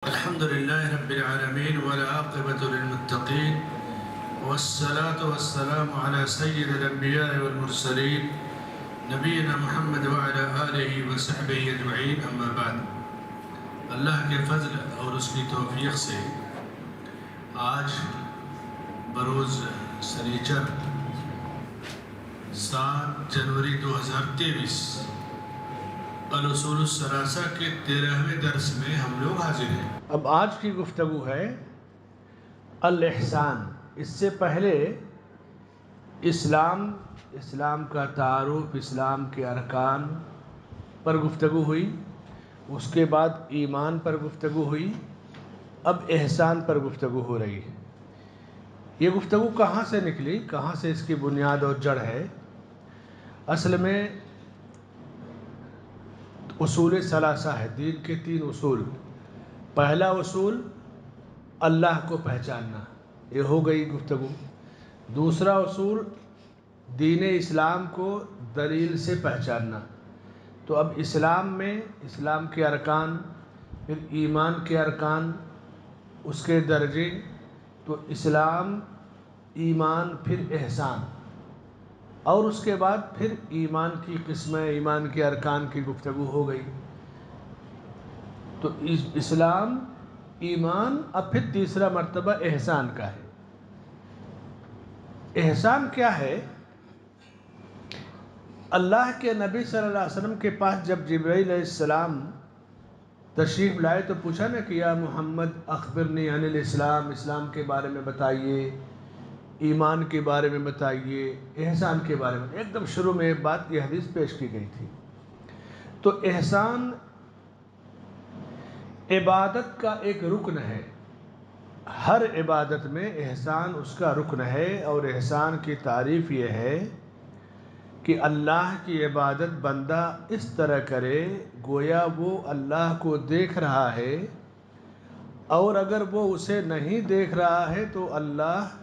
الحمد لله رب العالمين والعاقبة للمتقين والصلاة والسلام على سيد الأنبياء والمرسلين نبينا محمد وعلى آله وصحبه اجمعین اما بعد. اللہ کے فضل اور اس کی توفیق سے آج بروز سنیچر 7 جنوری 2023 الاصول الثلاثہ کے 13ویں درس میں ہم لوگ حاضر ہیں. اب آج کی گفتگو ہے الاحسان. اس سے پہلے اسلام کا تعارف، اسلام کے ارکان پر گفتگو ہوئی، اس کے بعد ایمان پر گفتگو ہوئی، اب احسان پر گفتگو ہو رہی ہے. یہ گفتگو کہاں سے نکلی، کہاں سے اس کی بنیاد اور جڑ ہے؟ اصل میں اصول ثلاثہ ہے، دین کے 3 اصول. پہلا اصول اللہ کو پہچاننا، یہ ہو گئی گفتگو. دوسرا اصول دین اسلام کو دلیل سے پہچاننا. تو اب اسلام میں اسلام کے ارکان، پھر ایمان کے ارکان، اس کے درجے، تو اسلام، ایمان، پھر احسان، اور اس کے بعد پھر ایمان کی قسمیں، ایمان کے ارکان کی گفتگو ہو گئی. تو اسلام، ایمان، اب پھر تیسرا مرتبہ احسان کا ہے. احسان کیا ہے؟ اللہ کے نبی صلی اللہ علیہ وسلم کے پاس جب جبرائیل علیہ السلام تشریف لائے تو پوچھا نا کہ یا محمد اخبرنی عن الاسلام، اسلام کے بارے میں بتائیے، ایمان کے بارے میں بتائیے، احسان کے بارے میں. ایک دم شروع میں ایک بات، یہ حدیث پیش کی گئی تھی. تو احسان عبادت کا ایک رکن ہے. ہر عبادت میں احسان اس کا رکن ہے. اور احسان کی تعریف یہ ہے کہ اللہ کی عبادت بندہ اس طرح کرے گویا وہ اللہ کو دیکھ رہا ہے، اور اگر وہ اسے نہیں دیکھ رہا ہے تو اللہ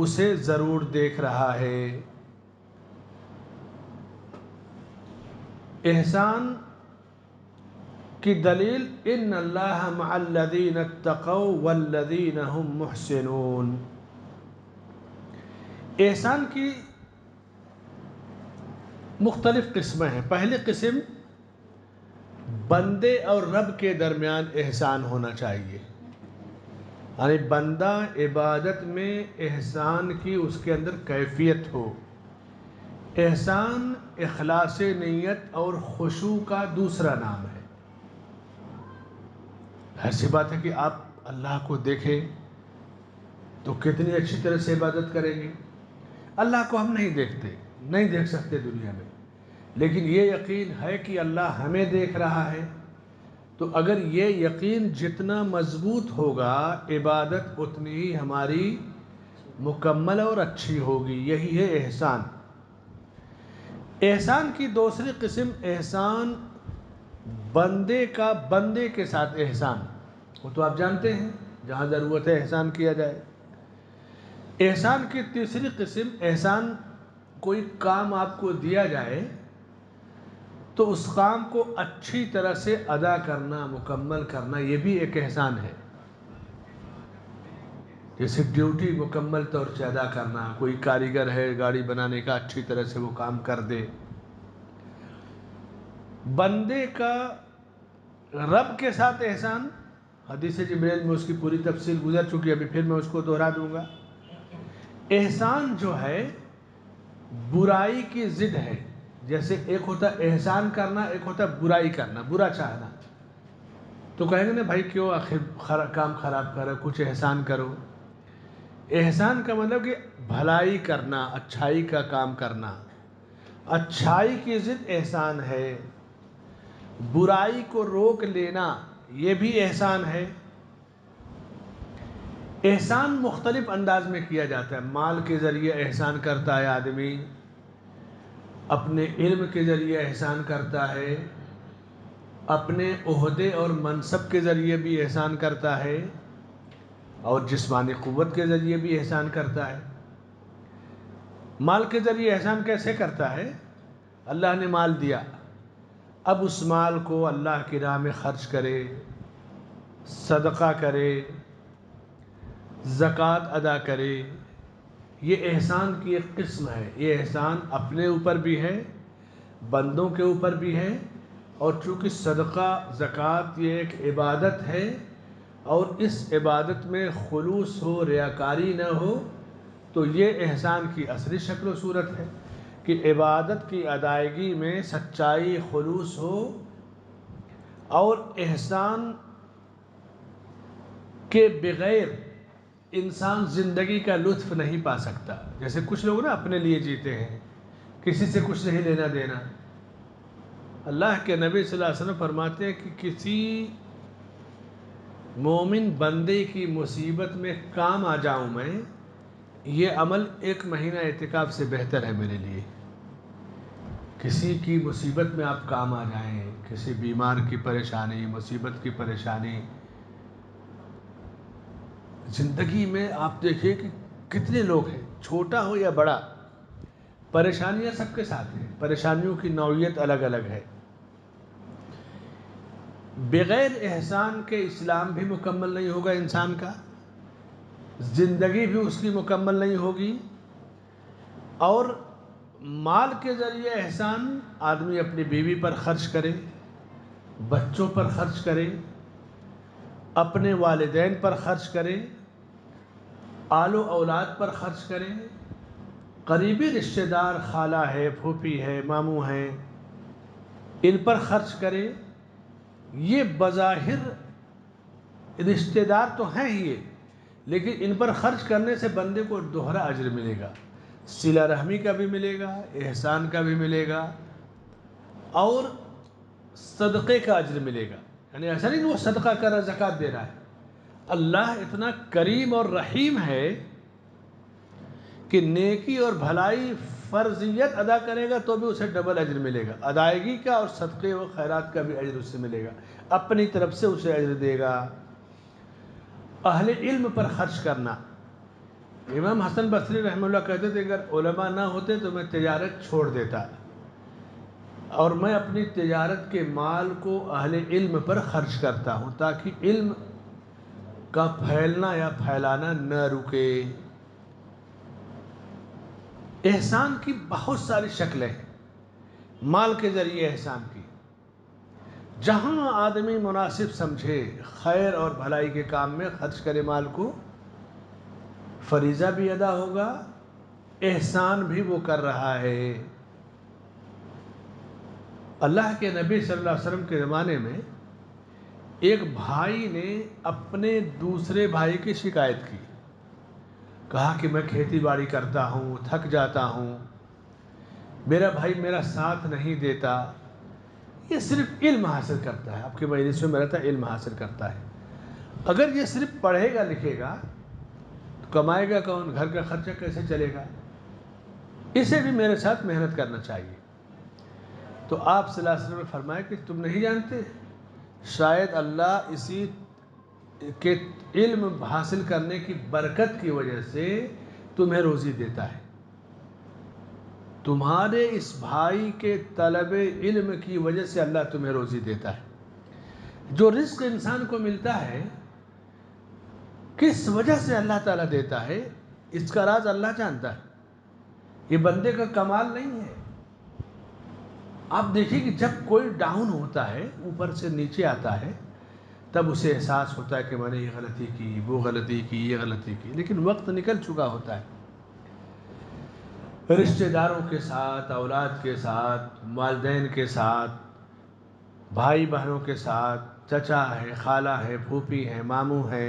اسے ضرور دیکھ رہا ہے. احسان کی دلیل ان اللہ مع الذین اتقوا والذین هم محسنون. احسان کی مختلف قسمیں ہیں. پہلی قسم، بندے اور رب کے درمیان احسان ہونا چاہیے. یعنی بندہ عبادت میں احسان کی اس کے اندر کیفیت ہو. احسان اخلاص نیت اور خشوع کا دوسرا نام ہے. ایسی بات ہے کہ آپ اللہ کو دیکھیں تو کتنی اچھی طرح سے عبادت کریں گے. اللہ کو ہم نہیں دیکھتے، نہیں دیکھ سکتے دنیا میں، لیکن یہ یقین ہے کہ اللہ ہمیں دیکھ رہا ہے. تو اگر یہ یقین جتنا مضبوط ہوگا، عبادت اتنی ہی ہماری مکمل اور اچھی ہوگی. یہی ہے احسان. احسان کی دوسری قسم، احسان بندے کا بندے کے ساتھ احسان. وہ تو آپ جانتے ہیں، جہاں ضرورت ہے احسان کیا جائے. احسان کی تیسری قسم، احسان کوئی کام آپ کو دیا جائے تو اس کام کو اچھی طرح سے ادا کرنا، مکمل کرنا، یہ بھی ایک احسان ہے. جیسے ڈیوٹی مکمل طور سے ادا کرنا. کوئی کاریگر ہے گاڑی بنانے کا، اچھی طرح سے وہ کام کر دے. بندے کا رب کے ساتھ احسان، حدیث جبریل میں اس کی پوری تفصیل گزر چکی ہے، ابھی پھر میں اس کو دہرا دوں گا. احسان جو ہے برائی کی ضد ہے. جیسے ایک ہوتا احسان کرنا، ایک ہوتا برائی کرنا، برا چاہنا. تو کہیں گے نا بھائی کیوں آخر کام خراب کرو، کچھ احسان کرو. احسان کا مطلب کہ بھلائی کرنا، اچھائی کا کام کرنا. اچھائی کی ضد احسان ہے. برائی کو روک لینا یہ بھی احسان ہے. احسان مختلف انداز میں کیا جاتا ہے. مال کے ذریعے احسان کرتا ہے آدمی، اپنے علم کے ذریعے احسان کرتا ہے، اپنے عہدے اور منصب کے ذریعے بھی احسان کرتا ہے، اور جسمانی قوت کے ذریعے بھی احسان کرتا ہے. مال کے ذریعے احسان کیسے کرتا ہے؟ اللہ نے مال دیا، اب اس مال کو اللہ کی راہ میں خرچ کرے، صدقہ کرے، زکوٰۃ ادا کرے، یہ احسان کی ایک قسم ہے۔ یہ احسان اپنے اوپر بھی ہے، بندوں کے اوپر بھی ہے، اور چونکہ صدقہ زکوٰۃ یہ ایک عبادت ہے، اور اس عبادت میں خلوص ہو، ریاکاری نہ ہو، تو یہ احسان کی اصلی شکل و صورت ہے کہ عبادت کی ادائیگی میں سچائی، خلوص ہو، اور احسان کے بغیر انسان زندگی کا لطف نہیں پا سکتا۔ جیسے کچھ لوگ نا اپنے لیے جیتے ہیں، کسی سے کچھ نہیں لینا دینا۔ اللہ کے نبی صلی اللہ علیہ وسلم فرماتے ہیں کہ کسی مومن بندے کی مصیبت میں کام آ جاؤں میں، یہ عمل 1 مہینہ اعتکاف سے بہتر ہے میرے لیے۔ کسی کی مصیبت میں آپ کام آ جائیں، کسی بیمار کی پریشانی، مصیبت کی پریشانی، زندگی میں آپ دیکھیں کہ کتنے لوگ ہیں، چھوٹا ہو یا بڑا، پریشانیاں سب کے ساتھ ہیں، پریشانیوں کی نوعیت الگ الگ ہے۔ بغیر احسان کے اسلام بھی مکمل نہیں ہوگا انسان کا، زندگی بھی اس کی مکمل نہیں ہوگی۔ اور مال کے ذریعے احسان آدمی اپنی بیوی پر خرچ کرے، بچوں پر خرچ کرے، اپنے والدین پر خرچ کرے، آل و اولاد پر خرچ کرے، قریبی رشتہ دار خالہ ہے، پھوپھی ہے، ماموں ہیں، ان پر خرچ کرے۔ یہ بظاہر رشتہ دار تو ہیں ہی یہ، لیکن ان پر خرچ کرنے سے بندے کو دوہرا اجر ملے گا، صلہ رحمی کا بھی ملے گا، احسان کا بھی ملے گا، اور صدقے کا اجر ملے گا۔ یعنی ایسا نہیں کہ وہ صدقہ کر رہا ہے، زکوٰۃ دے رہا ہے۔ اللہ اتنا کریم اور رحیم ہے کہ نیکی اور بھلائی فرضیت ادا کرے گا تو بھی اسے ڈبل اجر ملے گا، ادائیگی کا اور صدقے و خیرات کا بھی اجر اس سے ملے گا، اپنی طرف سے اسے اجر دے گا۔ اہل علم پر خرچ کرنا، امام حسن بصری رحمہ اللہ کہتے تھے اگر علماء نہ ہوتے تو میں تجارت چھوڑ دیتا، اور میں اپنی تجارت کے مال کو اہل علم پر خرچ کرتا ہوں تاکہ علم کا پھیلنا یا پھیلانا نہ رکے۔ احسان کی بہت ساری شکلیں ہیں، مال کے ذریعے احسان کی۔ جہاں آدمی مناسب سمجھے خیر اور بھلائی کے کام میں خرچ کرے مال کو، فریضہ بھی ادا ہوگا، احسان بھی وہ کر رہا ہے۔ اللہ کے نبی صلی اللہ علیہ وسلم کے زمانے میں ایک بھائی نے اپنے دوسرے بھائی کی شکایت کی، کہا کہ میں کھیتی باڑی کرتا ہوں، تھک جاتا ہوں، میرا بھائی میرا ساتھ نہیں دیتا، یہ صرف علم حاصل کرتا ہے، آپ کے مجلس میں رہتا ہے، علم حاصل کرتا ہے، اگر یہ صرف پڑھے گا لکھے گا تو کمائے گا کون، گھر کا خرچہ کیسے چلے گا، اسے بھی میرے ساتھ محنت کرنا چاہیے۔ تو آپ صلی اللہ علیہ وسلم نے فرمایا کہ تم نہیں جانتے شاید اللہ اسی کے علم حاصل کرنے کی برکت کی وجہ سے تمہیں روزی دیتا ہے، تمہارے اس بھائی کے طلب علم کی وجہ سے اللہ تمہیں روزی دیتا ہے۔ جو رزق انسان کو ملتا ہے کس وجہ سے اللہ تعالیٰ دیتا ہے، اس کا راز اللہ جانتا ہے، یہ بندے کا کمال نہیں ہے۔ آپ دیکھیں کہ جب کوئی ڈاؤن ہوتا ہے، اوپر سے نیچے آتا ہے، تب اسے احساس ہوتا ہے کہ میں نے یہ غلطی کی، وہ غلطی کی، یہ غلطی کی، لیکن وقت نکل چکا ہوتا ہے۔ رشتہ داروں کے ساتھ، اولاد کے ساتھ، والدین کے ساتھ، بھائی بہنوں کے ساتھ، چچا ہے، خالہ ہے، پھوپھی ہے، ماموں ہے،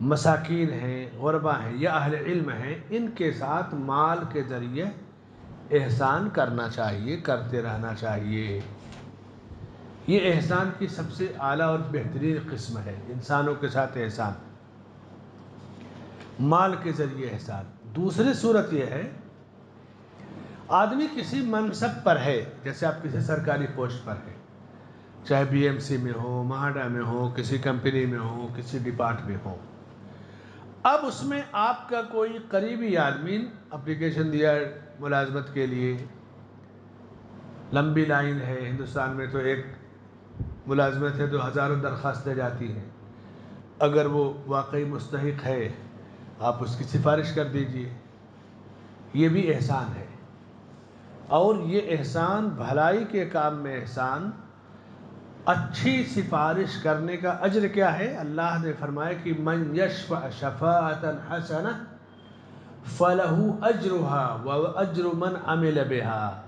مساکین ہیں، غربا ہیں یا اہل علم ہیں، ان کے ساتھ مال کے ذریعے احسان کرنا چاہیے، کرتے رہنا چاہیے۔ یہ احسان کی سب سے اعلیٰ اور بہترین قسم ہے، انسانوں کے ساتھ احسان، مال کے ذریعے احسان۔ دوسری صورت یہ ہے، آدمی کسی منصب پر ہے، جیسے آپ کسی سرکاری پوسٹ پر ہیں، چاہے بی ایم سی میں ہو، مہاڈا میں ہو، کسی کمپنی میں ہو، کسی ڈپارٹ میں ہو، اب اس میں آپ کا کوئی قریبی آدمی اپلیکیشن دیا ملازمت کے لیے، لمبی لائن ہے، ہندوستان میں تو ایک ملازمت ہے تو ہزاروں درخواستیں جاتی ہیں، اگر وہ واقعی مستحق ہے آپ اس کی سفارش کر دیجئے، یہ بھی احسان ہے۔ اور یہ احسان، بھلائی کے کام میں احسان، اچھی سفارش کرنے کا اجر کیا ہے؟ اللہ نے فرمایا کہ من یشفع شفاعتا حسنہ فلہ اجرہا واجر من عمل بہا،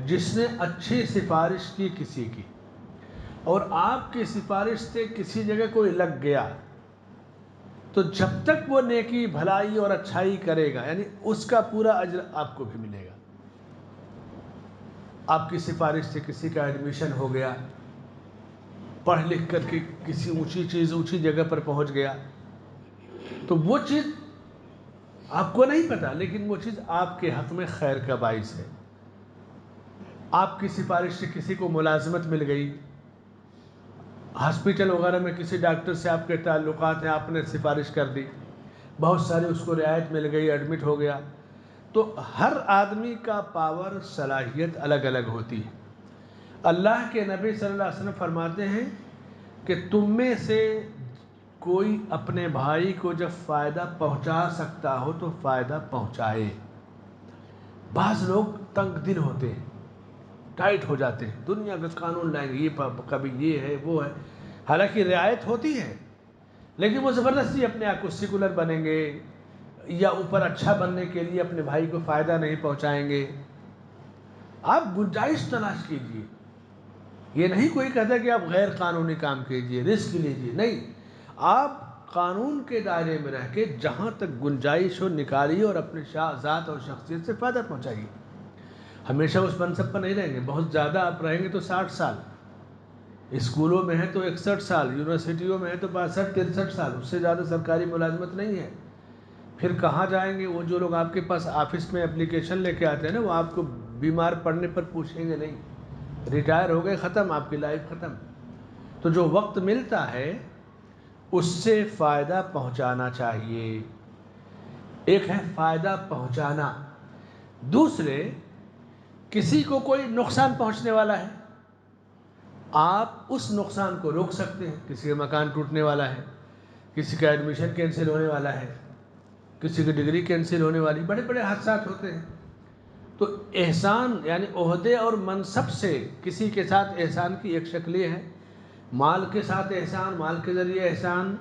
جس نے اچھی سفارش کی کسی کی اور آپ کی سفارش سے کسی جگہ کوئی لگ گیا، تو جب تک وہ نیکی بھلائی اور اچھائی کرے گا یعنی اس کا پورا اجر آپ کو بھی ملے گا۔ آپ کی سفارش سے کسی کا ایڈمیشن ہو گیا، پڑھ لکھ کر کے کسی اونچی جگہ پر پہنچ گیا، تو وہ چیز آپ کو نہیں پتا، لیکن وہ چیز آپ کے حق میں خیر کا باعث ہے۔ آپ کی سفارش سے کسی کو ملازمت مل گئی، ہاسپٹل وغیرہ میں کسی ڈاکٹر سے آپ کے تعلقات ہیں، آپ نے سفارش کر دی، بہت سارے اس کو رعایت مل گئی، ایڈمٹ ہو گیا۔ تو ہر آدمی کا پاور، صلاحیت الگ الگ ہوتی ہے۔ اللہ کے نبی صلی اللہ علیہ وسلم فرماتے ہیں کہ تم میں سے کوئی اپنے بھائی کو جب فائدہ پہنچا سکتا ہو تو فائدہ پہنچائے۔ بعض لوگ تنگ دل ہوتے ہیں، ٹائٹ ہو جاتے ہیں، دنیا کا قانون لائیں گے، یہ کبھی یہ ہے وہ ہے، حالانکہ رعایت ہوتی ہے، لیکن وہ زبردستی اپنے آپ کو سیکولر بنیں گے یا اوپر اچھا بننے کے لیے اپنے بھائی کو فائدہ نہیں پہنچائیں گے۔ آپ گنجائش تلاش کیجئے، یہ نہیں کوئی کہتا کہ آپ غیر قانونی کام کیجئے، رسک لیجئے، نہیں، آپ قانون کے دائرے میں رہ کے جہاں تک گنجائش ہو نکالیے اور اپنے ذات اور شخصیت سے فائدہ پہنچائیے۔ ہمیشہ اس منصب پر نہیں رہیں گے، بہت زیادہ آپ رہیں گے تو 60 سال، اسکولوں میں ہے تو 61 سال، یونیورسٹیوں میں ہے تو 62 63 سال، اس سے زیادہ سرکاری ملازمت نہیں ہے۔ پھر کہاں جائیں گے؟ وہ جو لوگ آپ کے پاس آفس میں اپلیکیشن لے کے آتے ہیں نا، وہ آپ کو بیمار پڑنے پر پوچھیں گے نہیں، ریٹائر ہو گئے، ختم، آپ کی لائف ختم۔ تو جو وقت ملتا ہے اس سے فائدہ پہنچانا چاہیے۔ ایک ہے فائدہ پہنچانا، دوسرے کسی کو کوئی نقصان پہنچنے والا ہے، آپ اس نقصان کو روک سکتے ہیں۔ کسی کا مکان ٹوٹنے والا ہے، کسی کا ایڈمیشن کینسل ہونے والا ہے، کسی کی ڈگری کینسل ہونے والی، بڑے بڑے حادثات ہوتے ہیں۔ تو احسان یعنی عہدے اور منصب سے کسی کے ساتھ احسان کی ایک شکل یہ ہے، مال کے ساتھ احسان، مال کے ذریعے احسان،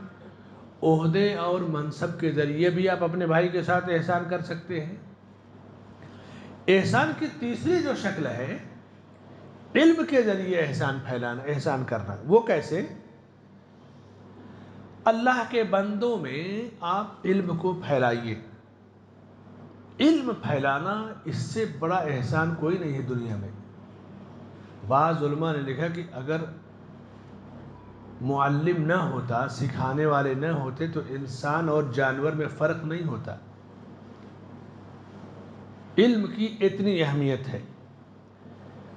عہدے اور منصب کے ذریعے بھی آپ اپنے بھائی کے ساتھ احسان کر سکتے ہیں۔ احسان کی تیسری جو شکل ہے، علم کے ذریعے احسان پھیلانا، احسان کرنا۔ وہ کیسے؟ اللہ کے بندوں میں آپ علم کو پھیلائیے۔ علم پھیلانا اس سے بڑا احسان کوئی نہیں ہے دنیا میں۔ بعض علماء نے لکھا کہ اگر معلم نہ ہوتا، سکھانے والے نہ ہوتے تو انسان اور جانور میں فرق نہیں ہوتا۔ علم کی اتنی اہمیت ہے۔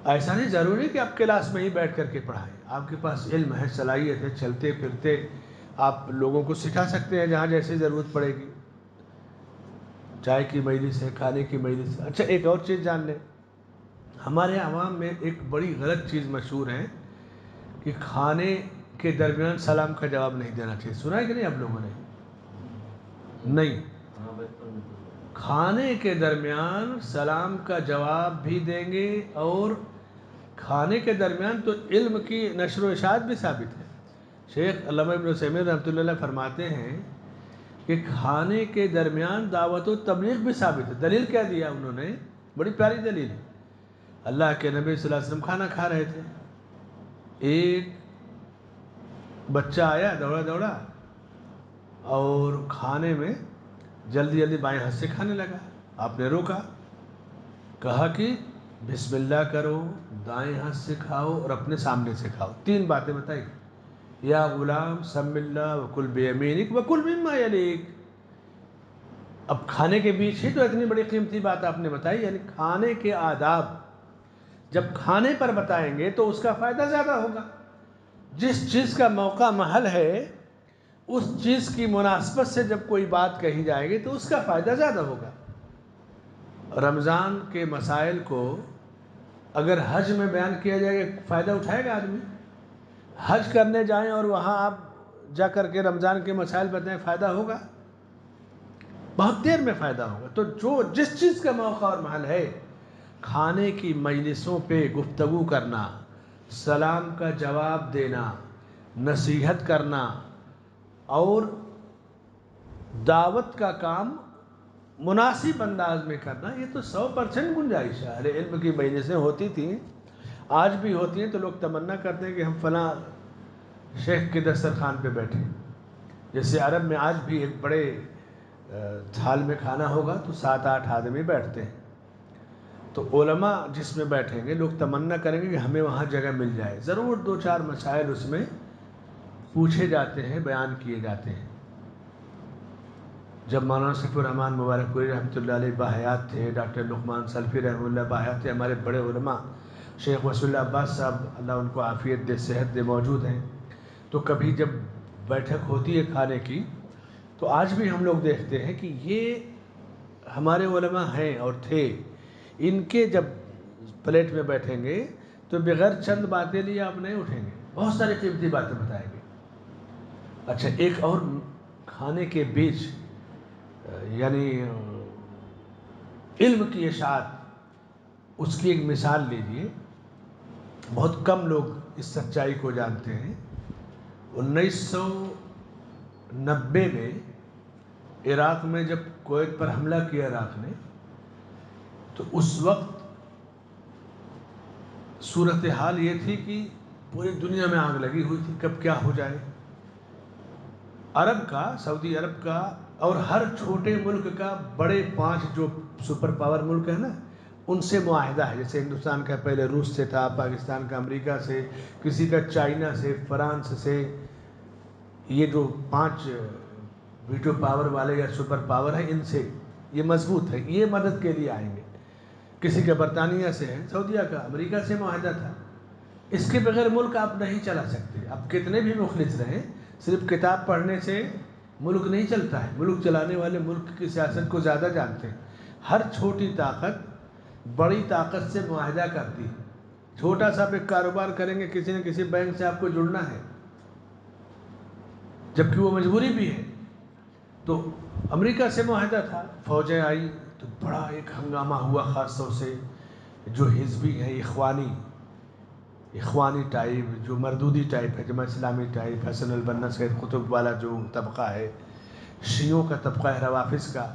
ایسا نہیں ضروری کہ آپ کلاس میں ہی بیٹھ کر کے پڑھائیں، آپ کے پاس علم ہے، صلاحیت ہے، چلتے پھرتے آپ لوگوں کو سکھا سکتے ہیں جہاں جیسے ضرورت پڑے گی۔ چائے کی مجلس ہے، کھانے کی مجلس ہے۔ اچھا ایک اور چیز جان لیں، ہمارے عوام میں ایک بڑی غلط چیز مشہور ہے کہ کھانے کے درمیان سلام کا جواب نہیں دینا چاہیے۔ سنا ہے کہ نہیں آپ لوگوں نے؟ نہیں، کھانے کے درمیان سلام کا جواب بھی دیں گے، اور کھانے کے درمیان تو علم کی نشر و اشاعت بھی ثابت ہے۔ شیخ علامہ ابن عثیمین رحمۃ اللہ علیہ فرماتے ہیں کہ کھانے کے درمیان دعوت و تبلیغ بھی ثابت ہے۔ دلیل کیا دیا انہوں نے؟ بڑی پیاری دلیل ہے۔ اللہ کے نبی صلی اللہ علیہ وسلم کھانا کھا رہے تھے، ایک بچہ آیا دوڑا دوڑا اور کھانے میں جلدی جلدی بائیں ہاتھ سے کھانے لگا۔ آپ نے روکا، کہا کہ بسم اللہ کرو، دائیں ہاتھ سے کھاؤ اور اپنے سامنے سے کھاؤ۔ 3 باتیں بتائی، یا غلام سم اللہ وکل بیمینک وکل مما یلیک۔ اب کھانے کے بیچ ہی تو اتنی بڑی قیمتی بات آپ نے بتائی، یعنی کھانے کے آداب جب کھانے پر بتائیں گے تو اس کا فائدہ زیادہ ہوگا۔ جس چیز کا موقع محل ہے اس چیز کی مناسبت سے جب کوئی بات کہی جائے گی تو اس کا فائدہ زیادہ ہوگا۔ رمضان کے مسائل کو اگر حج میں بیان کیا جائے گا، فائدہ اٹھائے گا آدمی؟ حج کرنے جائیں اور وہاں آپ جا کر کے رمضان کے مسائل بتائیں، فائدہ ہوگا؟ بہت دیر میں فائدہ ہوگا۔ تو جو جس چیز کا موقع اور محل ہے، کھانے کی مجلسوں پہ گفتگو کرنا، سلام کا جواب دینا، نصیحت کرنا اور دعوت کا کام مناسب انداز میں کرنا، یہ تو 100% گنجائش ہے۔ اہل علم کی مجلسیں ہوتی تھیں، آج بھی ہوتی ہیں، تو لوگ تمنا کرتے ہیں کہ ہم فلاں شیخ کے دسترخوان پہ بیٹھیں۔ جیسے عرب میں آج بھی ایک بڑے تھال میں کھانا ہوگا تو 7-8 آدمی بیٹھتے ہیں، تو علماء جس میں بیٹھیں گے لوگ تمنا کریں گے کہ ہمیں وہاں جگہ مل جائے، ضرور 2-4 مسائل اس میں پوچھے جاتے ہیں، بیان کیے جاتے ہیں۔ جب مولانا سیف الرحمن مبارک پوری رحمۃ اللہ علیہ باحیات تھے، ڈاکٹر لقمان سلفی رحمۃ اللہ باحیات تھے، ہمارے بڑے علماء شیخ وصول اللہ عباس صاحب اللہ ان کو عافیت دے، صحت دے، موجود ہیں، تو کبھی جب بیٹھک ہوتی ہے کھانے کی، تو آج بھی ہم لوگ دیکھتے ہیں کہ یہ ہمارے علماء ہیں اور تھے، ان کے جب پلیٹ میں بیٹھیں گے تو بغیر چند باتیں لیے آپ نہیں اٹھیں گے، بہت ساری قیمتی باتیں بتائیں گے۔ اچھا، ایک اور کھانے کے بیچ یعنی علم کی اشاعت، اس کی ایک مثال لیجئے، بہت کم لوگ اس سچائی کو جانتے ہیں۔ 1990 میں عراق میں جب کویت پر حملہ کیا عراق نے، تو اس وقت صورتحال یہ تھی کہ پوری دنیا میں آگ لگی ہوئی تھی، کب کیا ہو جائے۔ عرب کا، سعودی عرب کا اور ہر چھوٹے ملک کا بڑے 5 جو سپر پاور ملک ہے نا، ان سے معاہدہ ہے، جیسے ہندوستان کا پہلے روس سے تھا، پاکستان کا امریکہ سے، کسی کا چائنا سے، فرانس سے، یہ جو 5 ویٹو پاور والے یا سپر پاور ہیں، ان سے یہ مضبوط ہے، یہ مدد کے لیے آئیں گے۔ کسی کا برطانیہ سے ہے، سعودیہ کا، امریکہ سے معاہدہ تھا۔ اس کے بغیر ملک آپ نہیں چلا سکتے، آپ کتنے بھی مخلص رہیں، صرف کتاب پڑھنے سے ملک نہیں چلتا ہے۔ ملک چلانے والے ملک کی سیاست کو زیادہ جانتے ہیں۔ ہر چھوٹی طاقت بڑی طاقت سے معاہدہ کرتی ہے۔ چھوٹا سا بھی کاروبار کریں گے، کسی نہ کسی بینک سے آپ کو جڑنا ہے، جبکہ وہ مجبوری بھی ہے۔ تو امریکہ سے معاہدہ تھا، فوجیں آئی تو بڑا ایک ہنگامہ ہوا، خاص طور سے جو حزبی ہیں، اخوانی ٹائپ، جو مردودی ٹائپ ہے، جماعت اسلامی ٹائپ، حسن البنا سید قطب والا جو طبقہ ہے، شیعوں کا طبقہ ہے، روافظ کا،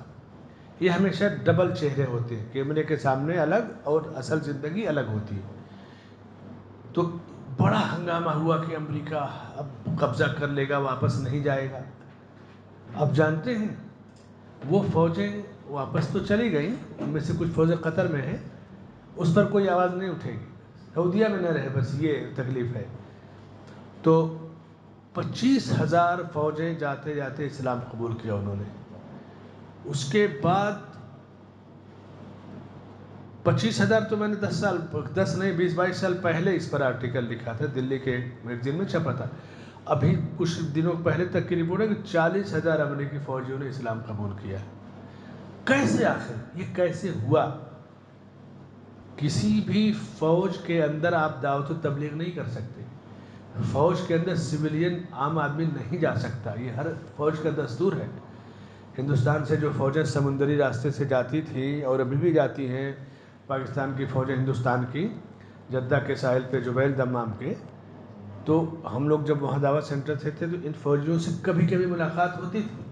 یہ ہمیشہ ڈبل چہرے ہوتے ہیں، کیمرے کے سامنے الگ اور اصل زندگی الگ ہوتی ہے۔ تو بڑا ہنگامہ ہوا کہ امریکہ اب قبضہ کر لے گا، واپس نہیں جائے گا۔ اب جانتے ہیں وہ فوجیں واپس تو چلی گئیں، ان میں سے کچھ فوجیں قطر میں ہیں، اس پر کوئی آواز نہیں اٹھے گی، سعودیہ میں نہ رہے، بس یہ تکلیف ہے۔ تو 25,000 فوجیں جاتے جاتے اسلام قبول کیا انہوں نے۔ اس کے بعد 25,000 تو میں نے 10 نہیں 20-22 سال پہلے اس پر آرٹیکل لکھا تھا، دلی کے میگزین میں چھپا تھا۔ ابھی کچھ دنوں پہلے تک کی رپورٹ ہے کہ 40,000 امریکی فوجیوں نے اسلام قبول کیا۔ کیسے آخر یہ کیسے ہوا؟ کسی بھی فوج کے اندر آپ دعوت و تبلیغ نہیں کر سکتے، فوج کے اندر سویلین عام آدمی نہیں جا سکتا، یہ ہر فوج کا دستور ہے۔ ہندوستان سے جو فوجیں سمندری راستے سے جاتی تھیں اور ابھی بھی جاتی ہیں، پاکستان کی فوجیں ہندوستان کی، جدہ کے ساحل پہ جبیل دمام کے، تو ہم لوگ جب وہاں دعوت سینٹر سے تھے تو ان فوجیوں سے کبھی کبھی ملاقات ہوتی تھی،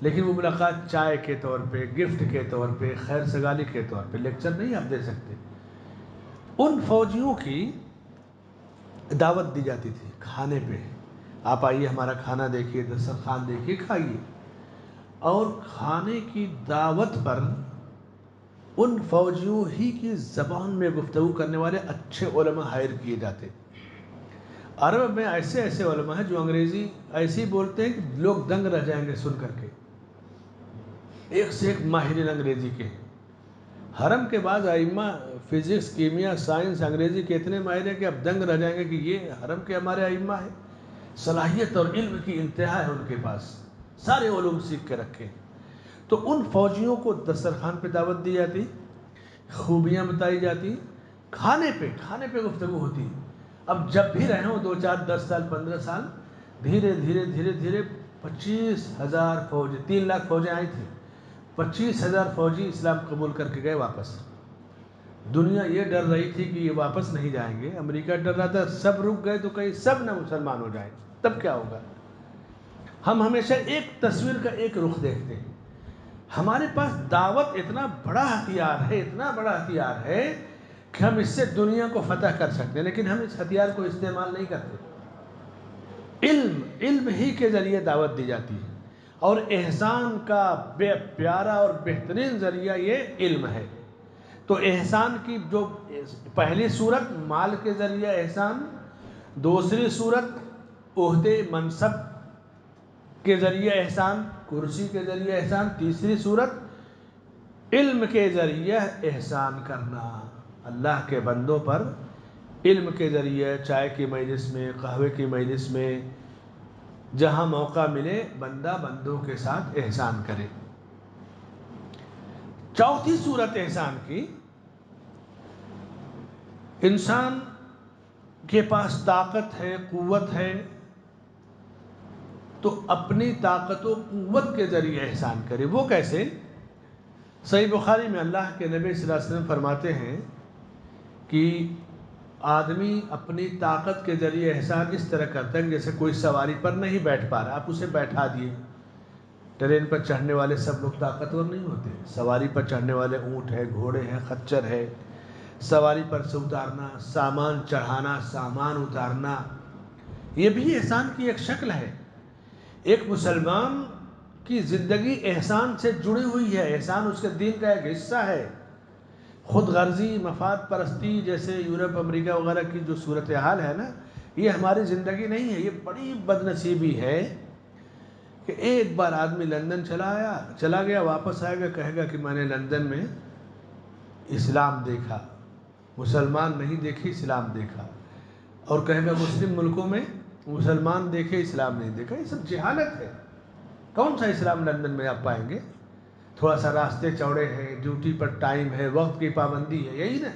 لیکن وہ ملاقات چائے کے طور پہ، گفٹ کے طور پہ، خیر سگالی کے طور پہ، لیکچر نہیں آپ دے سکتے۔ ان فوجیوں کی دعوت دی جاتی تھی کھانے پہ، آپ آئیے ہمارا کھانا دیکھیے، دسترخوان دیکھیے، کھائیے، اور کھانے کی دعوت پر ان فوجیوں ہی کی زبان میں گفتگو کرنے والے اچھے علماء ہائر کیے جاتے۔ عرب میں ایسے ایسے علماء ہیں جو انگریزی ایسی بولتے ہیں کہ لوگ دنگ رہ جائیں گے سن کر کے، ایک سے ایک ماہرین انگریزی کے۔ حرم کے بعد ائمہ فزکس، کیمیا، سائنس، انگریزی کے اتنے ماہر ہیں کہ اب دنگ رہ جائیں گے کہ یہ حرم کے ہمارے ائمہ ہیں۔ صلاحیت اور علم کی انتہا ہے ان کے پاس، سارے علوم سیکھ کے رکھے۔ تو ان فوجیوں کو دسترخوان پہ دعوت دی جاتی، خوبیاں بتائی جاتی، کھانے پہ گفتگو ہوتی۔ اب جب بھی رہے ہوں 2 4 10 سال 15 سال، دھیرے دھیرے دھیرے دھیرے 25,000 فوج، 3 لاکھ فوجیں آئی تھیں، 25,000 فوجی اسلام قبول کر کے گئے واپس۔ دنیا یہ ڈر رہی تھی کہ یہ واپس نہیں جائیں گے، امریکہ ڈر رہا تھا سب رک گئے تو کہیں سب نہ مسلمان ہو جائیں، تب کیا ہوگا؟ ہم ہمیشہ ایک تصویر کا ایک رخ دیکھتے ہیں۔ ہمارے پاس دعوت اتنا بڑا ہتھیار ہے، اتنا بڑا ہتھیار ہے کہ ہم اس سے دنیا کو فتح کر سکتے ہیں، لیکن ہم اس ہتھیار کو استعمال نہیں کرتے۔ علم ہی کے ذریعے دعوت دی جاتی ہے، اور احسان کا بے پیارا اور بہترین ذریعہ یہ علم ہے۔ تو احسان کی جو پہلی صورت مال کے ذریعے احسان، دوسری صورت عہدے منصب کے ذریعے احسان، کرسی کے ذریعے احسان، تیسری صورت علم کے ذریعے احسان کرنا، اللہ کے بندوں پر علم کے ذریعے، چائے کی مجلس میں، قہوے کی مجلس میں، جہاں موقع ملے بندہ بندوں کے ساتھ احسان کرے۔ چوتھی صورت احسان کی، انسان کے پاس طاقت ہے، قوت ہے، تو اپنی طاقت و قوت کے ذریعے احسان کرے۔ وہ کیسے؟ صحیح بخاری میں اللہ کے نبی صلی اللہ علیہ وسلم فرماتے ہیں کہ آدمی اپنی طاقت کے ذریعے احسان اس طرح کرتا ہے جیسے کوئی سواری پر نہیں بیٹھ پا رہا، آپ اسے بیٹھا دیے۔ ٹرین پر چڑھنے والے سب لوگ طاقتور نہیں ہوتے، سواری پر چڑھنے والے اونٹ ہے، گھوڑے ہیں، خچر ہے، سواری پر سے اتارنا، سامان چڑھانا، سامان اتارنا، یہ بھی احسان کی ایک شکل ہے۔ ایک مسلمان کی زندگی احسان سے جڑی ہوئی ہے، احسان اس کے دین کا ایک حصہ ہے۔ خود غرضی، مفاد پرستی جیسے یورپ امریکہ وغیرہ کی جو صورتحال ہے نا، یہ ہماری زندگی نہیں ہے۔ یہ بڑی بدنصیبی ہے کہ ایک بار آدمی لندن چلا گیا، واپس آئے گا کہے گا کہ میں نے لندن میں اسلام دیکھا، مسلمان نہیں دیکھی اسلام دیکھا، اور کہے گا مسلم ملکوں میں مسلمان دیکھے اسلام نہیں دیکھا۔ یہ سب جہالت ہے۔ کون سا اسلام لندن میں آپ پائیں گے؟ تھوڑا سا راستے چوڑے ہیں، ڈیوٹی پر ٹائم ہے، وقت کی پابندی ہے، یہی نا۔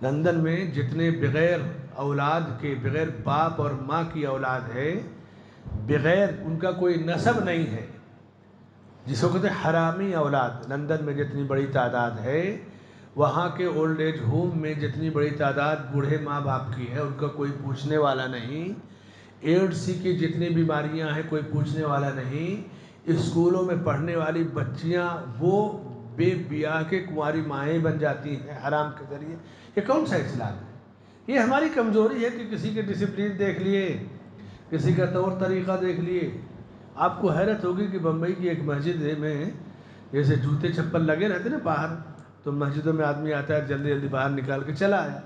لندن میں جتنے بغیر اولاد کے، بغیر باپ اور ماں کی اولاد ہے، بغیر ان کا کوئی نسب نہیں ہے، جس کو کہتے ہیں حرامی اولاد، لندن میں جتنی بڑی تعداد ہے، وہاں کے اولڈ ایج ہوم میں جتنی بڑی تعداد بوڑھے ماں باپ کی ہے، ان کا کوئی پوچھنے والا نہیں۔ ایڈز کی جتنی بیماریاں ہیں، کوئی پوچھنے والا نہیں۔ اسکولوں میں پڑھنے والی بچیاں وہ بے بیاہ کے کنواری مائیں بن جاتی ہیں حرام کے ذریعے۔ یہ کون سا اسلام ہے؟ یہ ہماری کمزوری ہے کہ کسی کے ڈسپلن دیکھ لیے، کسی کا طور طریقہ دیکھ لیے۔ آپ کو حیرت ہوگی کہ بمبئی کی ایک مسجد میں جیسے جوتے چپل لگے رہتے نا باہر، تو مسجدوں میں آدمی آتا ہے جلدی جلدی باہر نکال کے چلا آیا،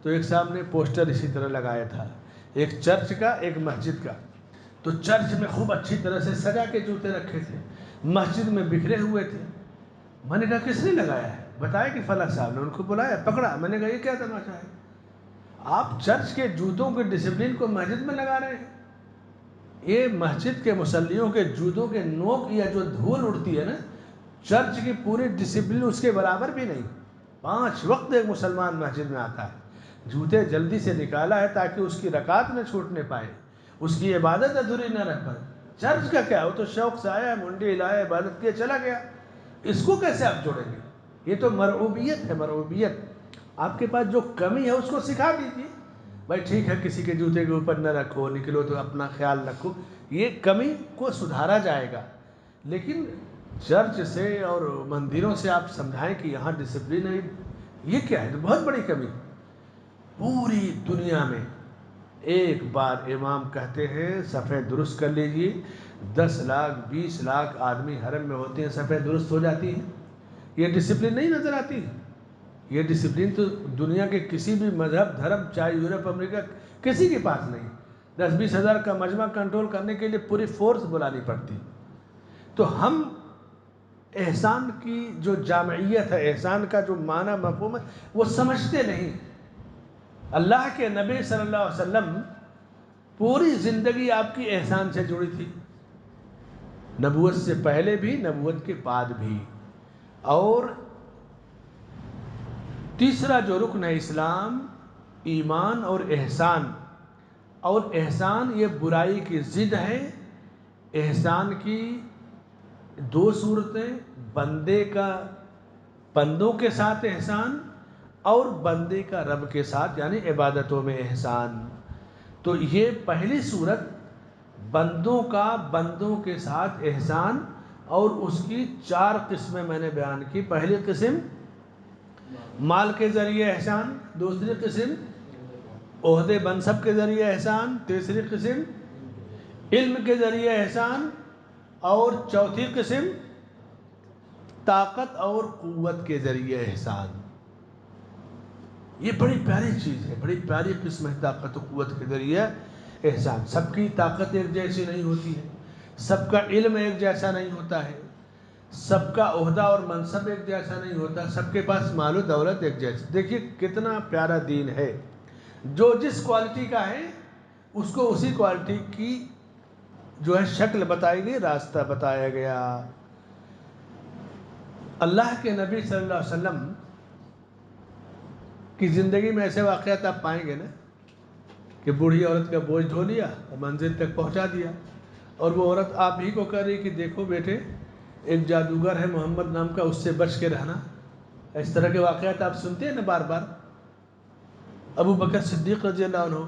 تو ایک سامنے پوسٹر اسی طرح لگایا تھا، ایک چرچ کا ایک مسجد کا۔ تو چرچ میں خوب اچھی طرح سے سجا کے جوتے رکھے تھے، مسجد میں بکھرے ہوئے تھے۔ میں نے کہا کس نے لگایا ہے؟ بتایا کہ فلاں صاحب نے۔ ان کو بلایا، پکڑا، میں نے کہا یہ کیا تماشا ہے؟ آپ چرچ کے جوتوں کے ڈسپلن کو مسجد میں لگا رہے ہیں۔ یہ مسجد کے مصلیوں کے جوتوں کے نوک یا جو دھول اڑتی ہے نا، چرچ کی پوری ڈسپلن اس کے برابر بھی نہیں۔ 5 وقت ایک مسلمان مسجد میں آتا ہے، جوتے جلدی سے نکالا ہے تاکہ اس کی رکعت نہ چھوٹنے پائے، اس کی عبادت ادھوری نہ رہ پائے۔ چرچ کا کیا؟ وہ تو شوق سے آیا، منڈی ہلایا، عبادت کیا، چلا گیا۔ اس کو کیسے آپ جوڑیں گے؟ یہ تو مرعوبیت ہے، مرعوبیت۔ آپ کے پاس جو کمی ہے اس کو سکھا دیجیے، بھائی ٹھیک ہے کسی کے جوتے کے اوپر نہ رکھو، نکلو تو اپنا خیال رکھو، یہ کمی کو سدھارا جائے گا۔ لیکن چرچ سے اور مندروں سے آپ سمجھائیں کہ یہاں ڈسپلن ہے، یہ کیا ہے؟ تو بہت بڑی کمی۔ پوری دنیا میں ایک بار امام کہتے ہیں صفحے درست کر لیجئے، 10 لاکھ 20 لاکھ آدمی حرم میں ہوتے ہیں، صفحے درست ہو جاتی ہیں۔ یہ ڈسپلن نہیں نظر آتی؟ یہ ڈسپلن تو دنیا کے کسی بھی مذہب دھرم، چاہے یورپ امریکہ، کسی کے پاس نہیں۔ 10-20 ہزار کا مجمع کنٹرول کرنے کے لیے پوری فورس بلانی پڑتی۔ تو ہم احسان کی جو جامعیت ہے، احسان کا جو معنی مفہوم ہے، وہ سمجھتے نہیں۔ اللہ کے نبی صلی اللہ علیہ وسلم پوری زندگی آپ کی احسان سے جڑی تھی، نبوت سے پہلے بھی، نبوت کے بعد بھی۔ اور تیسرا جو رکن ہے اسلام، ایمان اور احسان، اور احسان یہ برائی کی ضد ہے۔ احسان کی دو صورتیں، بندے کا بندوں کے ساتھ احسان اور بندے کا رب کے ساتھ یعنی عبادتوں میں احسان۔ تو یہ پہلی صورت بندوں کا بندوں کے ساتھ احسان، اور اس کی 4 قسمیں میں نے بیان کی۔ پہلی قسم مال کے ذریعے احسان، دوسری قسم عہدے منصب کے ذریعے احسان، تیسری قسم علم کے ذریعے احسان، اور چوتھی قسم طاقت اور قوت کے ذریعے احسان۔ یہ بڑی پیاری چیز ہے، بڑی پیاری قسم ہے طاقت و قوت کے ذریعے احسان۔ سب کی طاقت ایک جیسی نہیں ہوتی ہے، سب کا علم ایک جیسا نہیں ہوتا ہے، سب کا عہدہ اور منصب ایک جیسا نہیں ہوتا، سب کے پاس مال و دولت ایک جیسا۔ دیکھیے کتنا پیارا دین ہے، جو جس کوالٹی کا ہے اس کو اسی کوالٹی کی جو ہے شکل بتائی گئی، راستہ بتایا گیا۔ اللہ کے نبی صلی اللہ علیہ وسلم کی زندگی میں ایسے واقعات آپ پائیں گے نا کہ بوڑھی عورت کا بوجھ ڈھو لیا اور منزل تک پہنچا دیا، اور وہ عورت آپ ہی کو کہہ رہی کہ دیکھو بیٹے ایک جادوگر ہے محمد نام کا، اس سے بچ کے رہنا۔ اس طرح کے واقعات آپ سنتے ہیں نا بار بار۔ ابو بکر صدیق رضی اللہ عنہ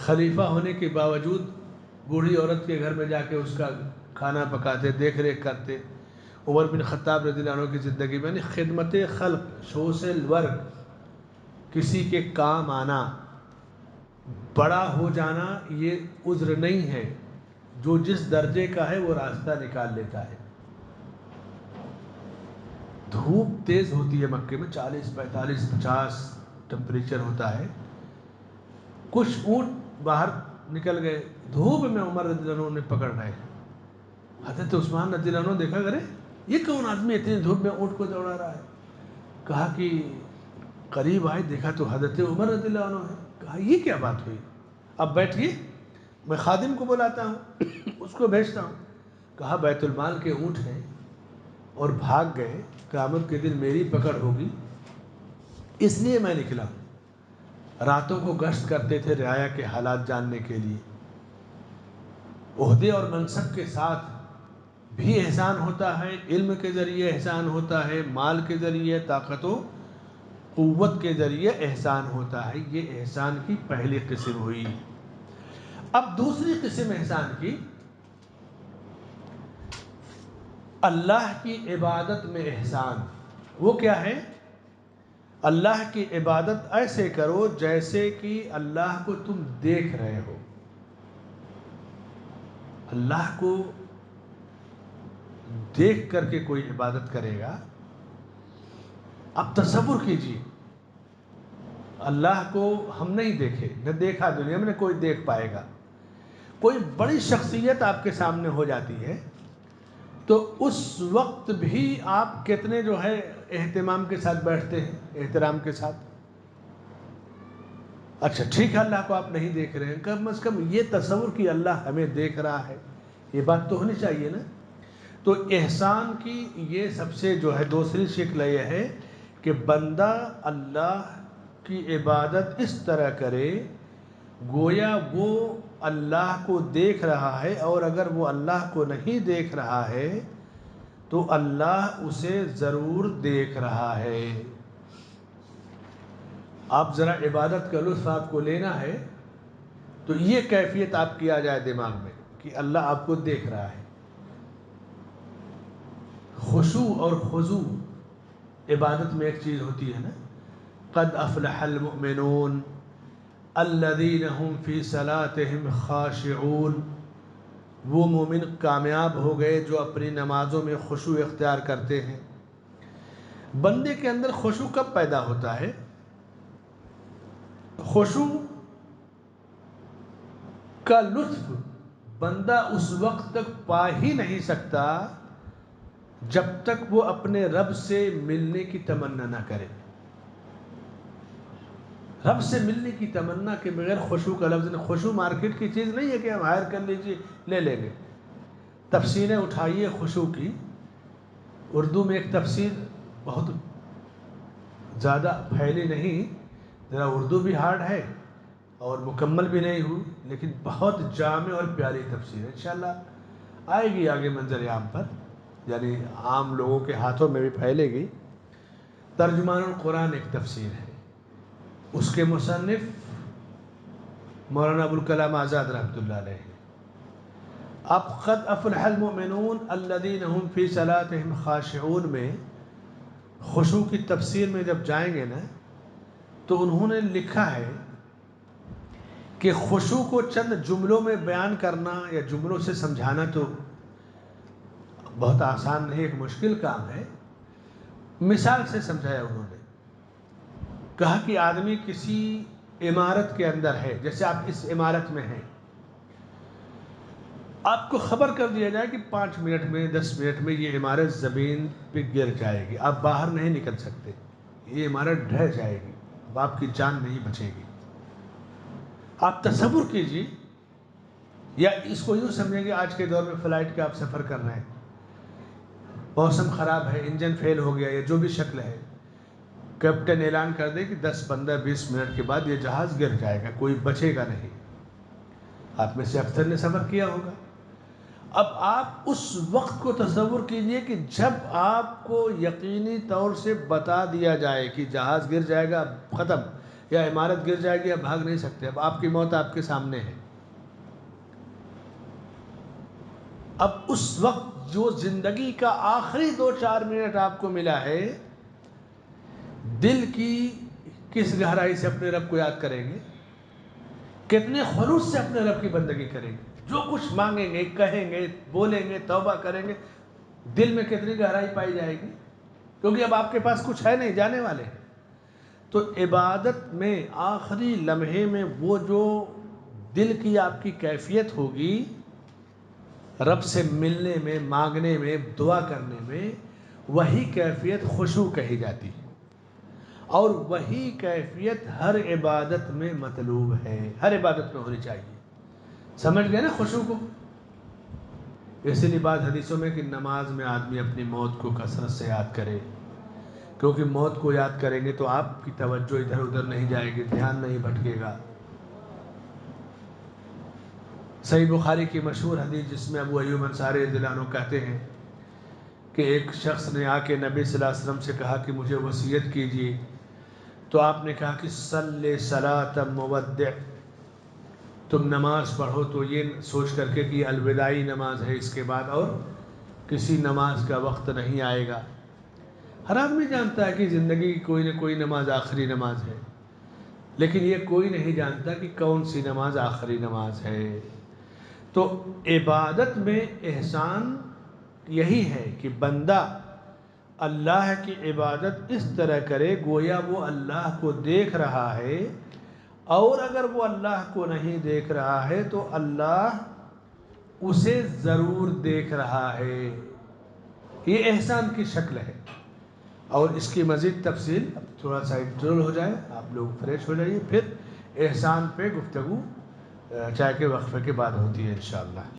خلیفہ ہونے کے باوجود بوڑھی عورت کے گھر میں جا کے اس کا کھانا پکاتے، دیکھ ریکھ کرتے۔ عمر بن خطاب رضی اللہ عنہ کی زندگی میں خدمت خلق، سوشل ورک، کسی کے کام آنا، بڑا ہو جانا یہ عذر نہیں ہے، جو جس درجے کا ہے وہ راستہ نکال لیتا ہے۔ دھوپ تیز ہوتی ہے مکے میں، 40 45 50 ٹمپریچر ہوتا ہے۔ کچھ اونٹ باہر نکل گئے، دھوپ میں عمر رضی اللہ عنہ نے پکڑ رہے۔ حضرت عثمان رضی اللہ عنہ دیکھا کرے یہ کون آدمی اتنی دھوپ میں اونٹ کو دوڑا رہا ہے؟ کہا کہ قریب آئے دیکھا تو حضرت عمر رضی اللہ عنہ ہے۔ کہا یہ کیا بات ہوئی؟ اب بیٹھیے میں خادم کو بلاتا ہوں اس کو بھیجتا ہوں۔ کہا بیت المال کے اونٹ ہیں اور بھاگ گئے، قیامت کے دن میری پکڑ ہوگی، اس لیے میں نکلا ہوں۔ راتوں کو گشت کرتے تھے رعایا کے حالات جاننے کے لیے۔ عہدے اور منصب کے ساتھ بھی احسان ہوتا ہے، علم کے ذریعے احسان ہوتا ہے، مال کے ذریعے، طاقت و قوت کے ذریعے احسان ہوتا ہے۔ یہ احسان کی پہلی قسم ہوئی۔ اب دوسری قسم احسان کی، اللہ کی عبادت میں احسان۔ وہ کیا ہے؟ اللہ کی عبادت ایسے کرو جیسے کہ اللہ کو تم دیکھ رہے ہو۔ اللہ کو دیکھ کر کے کوئی عبادت کرے گا۔ اب تصور کیجیے اللہ کو ہم نہیں دیکھے، نہ دیکھا دنیا میں نہ کوئی دیکھ پائے گا، کوئی بڑی شخصیت آپ کے سامنے ہو جاتی ہے تو اس وقت بھی آپ کتنے جو ہے اہتمام کے ساتھ بیٹھتے ہیں، احترام کے ساتھ۔ اچھا ٹھیک ہے اللہ کو آپ نہیں دیکھ رہے ہیں، کم از کم یہ تصور کہ اللہ ہمیں دیکھ رہا ہے، یہ بات تو ہونی چاہیے نا۔ تو احسان کی یہ سب سے جو ہے دوسری شکل یہ ہے کہ بندہ اللہ کی عبادت اس طرح کرے گویا وہ اللہ کو دیکھ رہا ہے، اور اگر وہ اللہ کو نہیں دیکھ رہا ہے تو اللہ اسے ضرور دیکھ رہا ہے۔ آپ ذرا عبادت کا لطف آپ کو لینا ہے تو یہ کیفیت آپ کی آ جائے دماغ میں کہ اللہ آپ کو دیکھ رہا ہے۔ خشوع اور خضوع عبادت میں ایک چیز ہوتی ہے نا، قد افلح المؤمنون الذین هم فی صلاتهم خاشعون۔ وہ مومن کامیاب ہو گئے جو اپنی نمازوں میں خشوع اختیار کرتے ہیں۔ بندے کے اندر خشوع کب پیدا ہوتا ہے؟ خشوع کا لطف بندہ اس وقت تک پا ہی نہیں سکتا جب تک وہ اپنے رب سے ملنے کی تمنا نہ کرے۔ رب سے ملنے کی تمنا کے بغیر خشوع کا لفظ نہیں۔ خشوع مارکیٹ کی چیز نہیں ہے کہ ہم ہائر کر لیجیے لے لیں گے۔ تفسیریں اٹھائیے خشوع کی، اردو میں ایک تفسیر بہت زیادہ پھیلی نہیں، ذرا اردو بھی ہارڈ ہے اور مکمل بھی نہیں ہوئی، لیکن بہت جامع اور پیاری تفسیر ہے، انشاءاللہ آئے گی آگے منظر عام پر، یعنی عام لوگوں کے ہاتھوں میں بھی پھیلے گی۔ ترجمان القرآن ایک تفسیر ہے، اس کے مصنف مولانا ابوالکلام آزاد رحمۃ اللہ علیہ ہیں۔ اب قد افلح المؤمنون الذین هم فی صلاتهم خاشعون میں خشوع کی تفسیر میں جب جائیں گے نا تو انہوں نے لکھا ہے کہ خشوع کو چند جملوں میں بیان کرنا یا جملوں سے سمجھانا تو بہت آسان نہیں، ایک مشکل کام ہے۔ مثال سے سمجھایا انہوں نے، کہا کہ آدمی کسی عمارت کے اندر ہے، جیسے آپ اس عمارت میں ہیں، آپ کو خبر کر دیا جائے کہ 5 منٹ میں 10 منٹ میں یہ عمارت زمین پہ گر جائے گی، آپ باہر نہیں نکل سکتے، یہ عمارت ڈھہ جائے گی، اب آپ کی جان نہیں بچے گی۔ آپ تصور کیجئے، یا اس کو یوں سمجھیں کہ آج کے دور میں فلائٹ کے آپ سفر کر رہے ہیں، موسم خراب ہے، انجن فیل ہو گیا یا جو بھی شکل ہے، کیپٹن اعلان کر دے کہ 10 15 20 منٹ کے بعد یہ جہاز گر جائے گا، کوئی بچے گا نہیں۔ آپ میں سے اکثر نے سفر کیا ہوگا۔ اب آپ اس وقت کو تصور کیجئے کہ جب آپ کو یقینی طور سے بتا دیا جائے کہ جہاز گر جائے گا، اب ختم، یا عمارت گر جائے گی، اب بھاگ نہیں سکتے، اب آپ کی موت آپ کے سامنے ہے۔ اب اس وقت جو زندگی کا آخری 2-4 منٹ آپ کو ملا ہے، دل کی کس گہرائی سے اپنے رب کو یاد کریں گے، کتنے خلوص سے اپنے رب کی بندگی کریں گے، جو کچھ مانگیں گے، کہیں گے، بولیں گے، توبہ کریں گے، دل میں کتنی گہرائی پائی جائے گی، کیونکہ اب آپ کے پاس کچھ ہے نہیں، جانے والے ہیں۔ تو عبادت میں آخری لمحے میں وہ جو دل کی آپ کی کیفیت ہوگی، رب سے ملنے میں، مانگنے میں، دعا کرنے میں، وہی کیفیت خشوع کہی جاتی ہے، اور وہی کیفیت ہر عبادت میں مطلوب ہے، ہر عبادت میں ہونی چاہیے۔ سمجھ گئے نا خشوع کو؟ اسی لیے بات حدیثوں میں کہ نماز میں آدمی اپنی موت کو کثرت سے یاد کرے، کیونکہ موت کو یاد کریں گے تو آپ کی توجہ ادھر ادھر نہیں جائے گی، دھیان نہیں بھٹکے گا۔ صحیح بخاری کی مشہور حدیث جس میں ابو ایوب انصاری رضی اللہ عنہ کہتے ہیں کہ ایک شخص نے آ کے نبی صلی اللہ علیہ وسلم سے کہا کہ مجھے وصیت کیجیے، تو آپ نے کہا کہ صلی صلاۃ مودع، تم نماز پڑھو تو یہ سوچ کر کے کہ یہ الوداعی نماز ہے، اس کے بعد اور کسی نماز کا وقت نہیں آئے گا۔ ہر آدمی جانتا ہے کہ زندگی کی کوئی نہ کوئی نماز آخری نماز ہے، لیکن یہ کوئی نہیں جانتا کہ کون سی نماز آخری نماز ہے۔ تو عبادت میں احسان یہی ہے کہ بندہ اللہ کی عبادت اس طرح کرے گویا وہ اللہ کو دیکھ رہا ہے، اور اگر وہ اللہ کو نہیں دیکھ رہا ہے تو اللہ اسے ضرور دیکھ رہا ہے۔ یہ احسان کی شکل ہے، اور اس کی مزید تفصیل اب تھوڑا سا انٹرول ہو جائے، آپ لوگ فریش ہو جائیے، پھر احسان پہ گفتگو چائے کے وقفے کے بعد ہوتی ہے انشاءاللہ۔